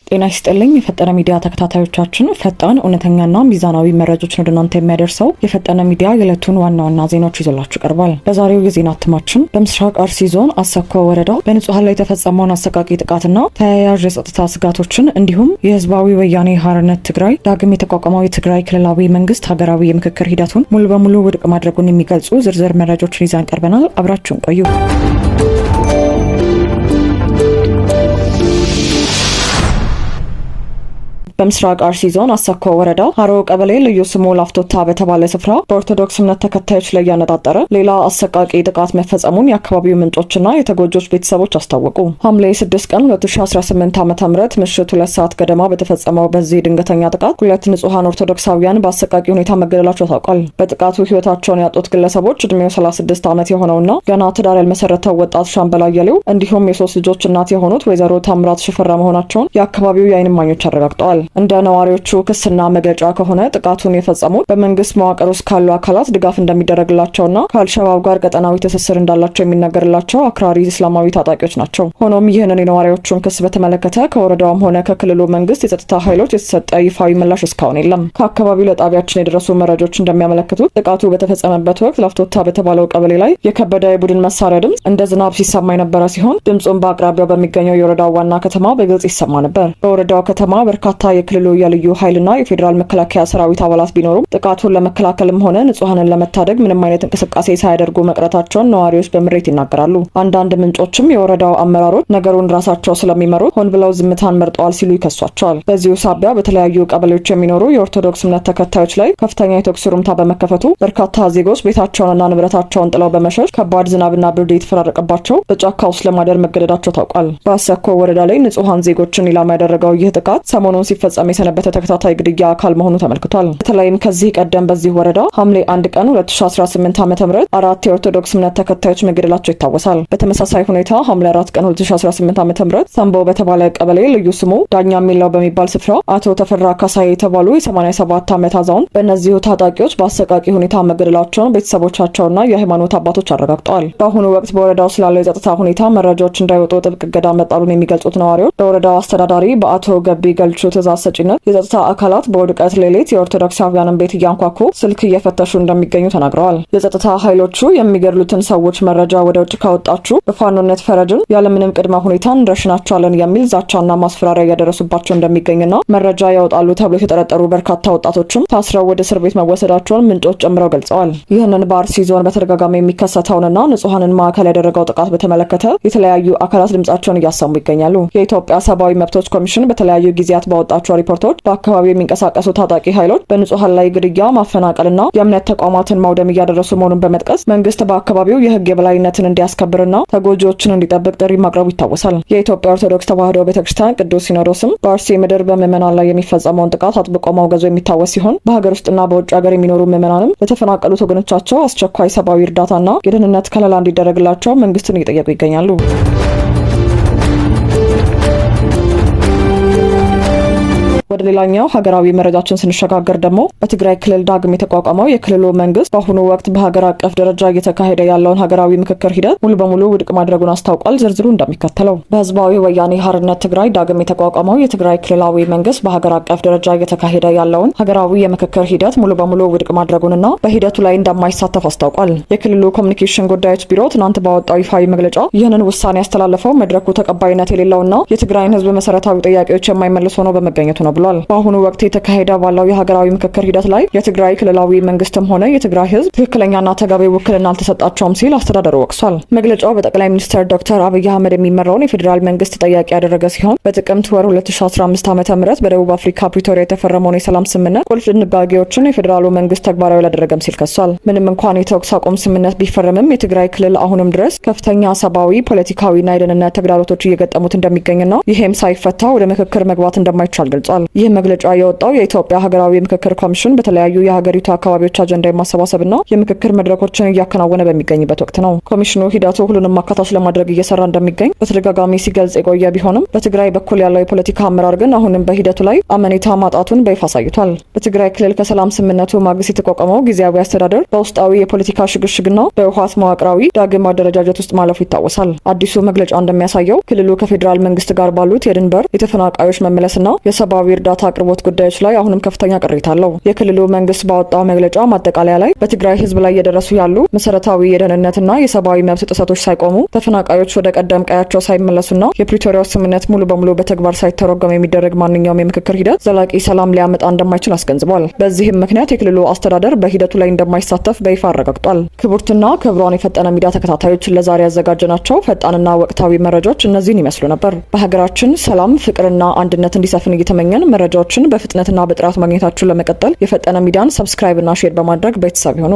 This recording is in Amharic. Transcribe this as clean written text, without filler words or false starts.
ጤና ይስጥልኝ የፈጠነ ሚዲያ ተከታታዮቻችን፣ ፈጣን እውነተኛና ሚዛናዊ መረጃዎችን ወደ እናንተ የሚያደርሰው የፈጠነ ሚዲያ የዕለቱን ዋና ዋና ዜናዎች ይዘላችሁ ቀርቧል። በዛሬው የዜና እትማችን በምስራቅ አርሲ ዞን አሰኮ ወረዳ በንጹሃን ላይ የተፈጸመውን አሰቃቂ ጥቃትና ተያያዥ የጸጥታ ስጋቶችን እንዲሁም የህዝባዊ ወያኔ ሓርነት ትግራይ ዳግም የተቋቋመው የትግራይ ክልላዊ መንግስት ሀገራዊ የምክክር ሂደቱን ሙሉ በሙሉ ውድቅ ማድረጉን የሚገልጹ ዝርዝር መረጃዎችን ይዘን ቀርበናል። አብራችሁን ቆዩ። በምስራቅ አርሲ ዞን አሰኮ ወረዳ ሀሮ ቀበሌ ልዩ ስሙ ላፍቶታ በተባለ ስፍራ በኦርቶዶክስ እምነት ተከታዮች ላይ ያነጣጠረ ሌላ አሰቃቂ ጥቃት መፈጸሙን የአካባቢው ምንጮችና የተጎጆች ቤተሰቦች አስታወቁ። ሐምሌ 6 ቀን 2018 ዓ.ም ምሽት 2 ሰዓት ገደማ በተፈጸመው በዚህ ድንገተኛ ጥቃት ሁለት ንጹሃን ኦርቶዶክሳውያን በአሰቃቂ ሁኔታ መገደላቸው ታውቋል። በጥቃቱ ህይወታቸውን ያጡት ግለሰቦች እድሜው 36 ዓመት የሆነውና ገና ትዳር ያልመሰረተው ወጣት ሻምበል አየሌው እንዲሁም የሶስት ልጆች እናት የሆኑት ወይዘሮ ታምራት ሽፈራ መሆናቸውን የአካባቢው የዓይን እማኞች አረጋግጠዋል። እንደ ነዋሪዎቹ ክስና መግለጫ ከሆነ ጥቃቱን የፈጸሙት በመንግስት መዋቅር ውስጥ ካሉ አካላት ድጋፍ እንደሚደረግላቸውና ከአልሸባብ ጋር ቀጠናዊ ትስስር እንዳላቸው የሚነገርላቸው አክራሪ እስላማዊ ታጣቂዎች ናቸው። ሆኖም ይህንን የነዋሪዎቹን ክስ በተመለከተ ከወረዳውም ሆነ ከክልሉ መንግስት የጸጥታ ኃይሎች የተሰጠ ይፋዊ ምላሽ እስካሁን የለም። ከአካባቢው ለጣቢያችን የደረሱ መረጃዎች እንደሚያመለክቱት ጥቃቱ በተፈጸመበት ወቅት ላፍቶታ በተባለው ቀበሌ ላይ የከበደ የቡድን መሳሪያ ድምፅ እንደ ዝናብ ሲሰማ የነበረ ሲሆን ድምፁም በአቅራቢያው በሚገኘው የወረዳው ዋና ከተማ በግልጽ ይሰማ ነበር። በወረዳው ከተማ በርካታ የክልሉ የልዩ ኃይልና የፌዴራል መከላከያ ሰራዊት አባላት ቢኖሩም ጥቃቱን ለመከላከልም ሆነ ንጹሃንን ለመታደግ ምንም አይነት እንቅስቃሴ ሳያደርጉ መቅረታቸውን ነዋሪዎች በምሬት ይናገራሉ። አንዳንድ ምንጮችም የወረዳው አመራሮች ነገሩን ራሳቸው ስለሚመሩት ሆን ብለው ዝምታን መርጠዋል ሲሉ ይከሷቸዋል። በዚሁ ሳቢያ በተለያዩ ቀበሌዎች የሚኖሩ የኦርቶዶክስ እምነት ተከታዮች ላይ ከፍተኛ የተኩስ ሩምታ በመከፈቱ በርካታ ዜጎች ቤታቸውንና ንብረታቸውን ጥለው በመሸሽ ከባድ ዝናብና ብርድ የተፈራረቀባቸው በጫካ ውስጥ ለማደር መገደዳቸው ታውቋል። በአሰኮ ወረዳ ላይ ንጹሃን ዜጎችን ኢላማ ያደረገው ይህ ጥቃት ሰሞኑን ሲፈጸም የሰነበተ ተከታታይ ግድያ አካል መሆኑ ተመልክቷል። በተለይም ከዚህ ቀደም በዚህ ወረዳ ሐምሌ 1 ቀን 2018 ዓ.ም 4 የኦርቶዶክስ እምነት ተከታዮች መገደላቸው ይታወሳል። በተመሳሳይ ሁኔታ ሐምሌ 4 ቀን 2018 ዓ.ም ሰንቦ በተባለ ቀበሌ ልዩ ስሙ ዳኛ ሚላው በሚባል ስፍራ አቶ ተፈራ ካሳይ የተባሉ የ87 ዓመት አዛውንት በእነዚሁ ታጣቂዎች በአሰቃቂ ሁኔታ መገደላቸውን ቤተሰቦቻቸውና የሃይማኖት አባቶች አረጋግጠዋል። በአሁኑ ወቅት በወረዳው ስላለው የጸጥታ ሁኔታ መረጃዎች እንዳይወጡ ጥብቅ እገዳ መጣሉን የሚገልጹት ነዋሪዎች በወረዳው አስተዳዳሪ በአቶ ገቢ ገልቹ ትእዛዝ ሰጪነት የጸጥታ አካላት በውድቀት ሌሊት የኦርቶዶክሳውያንን ቤት እያንኳኩ ስልክ እየፈተሹ እንደሚገኙ ተናግረዋል። የጸጥታ ኃይሎቹ የሚገድሉትን ሰዎች መረጃ ወደ ውጭ ካወጣችሁ በፋኖነት ፈረጅን ያለምንም ቅድመ ሁኔታ እንረሽናቸዋለን የሚል ዛቻና ማስፈራሪያ እያደረሱባቸው እንደሚገኝና መረጃ ያወጣሉ ተብሎ የተጠረጠሩ በርካታ ወጣቶችም ታስረው ወደ እስር ቤት መወሰዳቸውን ምንጮች ጨምረው ገልጸዋል። ይህንን በአርሲ ዞን በተደጋጋሚ የሚከሰተውንና ንጹሃንን ማዕከል ያደረገው ጥቃት በተመለከተ የተለያዩ አካላት ድምጻቸውን እያሰሙ ይገኛሉ። የኢትዮጵያ ሰብአዊ መብቶች ኮሚሽን በተለያዩ ጊዜያት ባወጣቸው ሪፖርቶች በአካባቢው የሚንቀሳቀሱ ታጣቂ ኃይሎች በንጹሃን ላይ ግድያ፣ ማፈናቀልና የእምነት ተቋማትን ማውደም እያደረሱ መሆኑን በመጥቀስ መንግስት በአካባቢው የህግ የበላይነትን እንዲያስከብርና ተጎጂዎችን እንዲጠብቅ ጥሪ ማቅረቡ ይታወሳል። የኢትዮጵያ ኦርቶዶክስ ተዋሕዶ ቤተክርስቲያን ቅዱስ ሲኖዶስም በአርሲ ምድር በምዕመናን ላይ የሚፈጸመውን ጥቃት አጥብቆ ማውገዙ የሚታወስ ሲሆን በሀገር ውስጥና በውጭ ሀገር የሚኖሩ ምዕመናንም ለተፈናቀሉት ወገኖቻቸው አስቸኳይ ሰብአዊ እርዳታና የደህንነት ከለላ እንዲደረግላቸው መንግስትን እየጠየቁ ይገኛሉ። ወደ ሌላኛው ሀገራዊ መረጃችን ስንሸጋገር ደግሞ በትግራይ ክልል ዳግም የተቋቋመው የክልሉ መንግስት በአሁኑ ወቅት በሀገር አቀፍ ደረጃ እየተካሄደ ያለውን ሀገራዊ ምክክር ሂደት ሙሉ በሙሉ ውድቅ ማድረጉን አስታውቋል። ዝርዝሩ እንደሚከተለው። በህዝባዊ ወያኔ ሓርነት ትግራይ ዳግም የተቋቋመው የትግራይ ክልላዊ መንግስት በሀገር አቀፍ ደረጃ እየተካሄደ ያለውን ሀገራዊ የምክክር ሂደት ሙሉ በሙሉ ውድቅ ማድረጉንና በሂደቱ ላይ እንደማይሳተፍ አስታውቋል። የክልሉ ኮሚኒኬሽን ጉዳዮች ቢሮ ትናንት ባወጣው ይፋዊ መግለጫ ይህንን ውሳኔ ያስተላለፈው መድረኩ ተቀባይነት የሌለውና የትግራይን ህዝብ መሰረታዊ ጥያቄዎች የማይመልስ ሆኖ በመገኘቱ ነው ብሏል። በአሁኑ ወቅት የተካሄደ ባለው የሀገራዊ ምክክር ሂደት ላይ የትግራይ ክልላዊ መንግስትም ሆነ የትግራይ ህዝብ ትክክለኛና ተገቢ ውክልና አልተሰጣቸውም ሲል አስተዳደሩ ወቅሷል። መግለጫው በጠቅላይ ሚኒስትር ዶክተር አብይ አህመድ የሚመራውን የፌዴራል መንግስት ጥያቄ ያደረገ ሲሆን በጥቅምት ወር 2015 ዓ.ም በደቡብ አፍሪካ ፕሪቶሪያ የተፈረመውን የሰላም ስምምነት ቁልፍ ድንጋጌዎችን የፌዴራሉ መንግስት ተግባራዊ አላደረገም ሲል ከሷል። ምንም እንኳን የተኩስ አቁም ስምምነት ቢፈረምም የትግራይ ክልል አሁንም ድረስ ከፍተኛ ሰብአዊ፣ ፖለቲካዊና የደህንነት ተግዳሮቶች እየገጠሙት እንደሚገኝና ይሄም ሳይፈታ ወደ ምክክር መግባት እንደማይቻል ገልጿል። ይህ መግለጫ የወጣው የኢትዮጵያ ሀገራዊ ምክክር ኮሚሽን በተለያዩ የሀገሪቱ አካባቢዎች አጀንዳ የማሰባሰብና የምክክር መድረኮችን እያከናወነ በሚገኝበት ወቅት ነው። ኮሚሽኑ ሂደቱ ሁሉንም አካታች ለማድረግ እየሰራ እንደሚገኝ በተደጋጋሚ ሲገልጽ የቆየ ቢሆንም በትግራይ በኩል ያለው የፖለቲካ አመራር ግን አሁንም በሂደቱ ላይ አመኔታ ማጣቱን በይፋ አሳይቷል። በትግራይ ክልል ከሰላም ስምምነቱ ማግስት የተቋቋመው ጊዜያዊ አስተዳደር በውስጣዊ የፖለቲካ ሽግሽግና በህወሓት መዋቅራዊ ዳግም አደረጃጀት ውስጥ ማለፉ ይታወሳል። አዲሱ መግለጫ እንደሚያሳየው ክልሉ ከፌዴራል መንግስት ጋር ባሉት የድንበር የተፈናቃዮች መመለስና የሰብአዊ እርዳታ አቅርቦት ጉዳዮች ላይ አሁንም ከፍተኛ ቅሬታ አለው። የክልሉ መንግስት ባወጣው መግለጫ ማጠቃለያ ላይ በትግራይ ህዝብ ላይ እየደረሱ ያሉ መሰረታዊ የደህንነትና የሰብአዊ መብት ጥሰቶች ሳይቆሙ ተፈናቃዮች ወደ ቀደም ቀያቸው ሳይመለሱና የፕሪቶሪያው ስምምነት ሙሉ በሙሉ በተግባር ሳይተረጎም የሚደረግ ማንኛውም የምክክር ሂደት ዘላቂ ሰላም ሊያመጣ እንደማይችል አስገንዝቧል። በዚህም ምክንያት የክልሉ አስተዳደር በሂደቱ ላይ እንደማይሳተፍ በይፋ አረጋግጧል። ክቡርትና ክቡራን የፈጠነ ሚዲያ ተከታታዮች ለዛሬ ያዘጋጀናቸው ፈጣንና ወቅታዊ መረጃዎች እነዚህን ይመስሉ ነበር። በሀገራችን ሰላም፣ ፍቅርና አንድነት እንዲሰፍን እየተመኘን መረጃዎችን በፍጥነትና በጥራት ማግኘታችሁን ለመቀጠል የፈጠነ ሚዲያን ሰብስክራይብ እና ሼር በማድረግ ቤተሰብ ይሁኑ።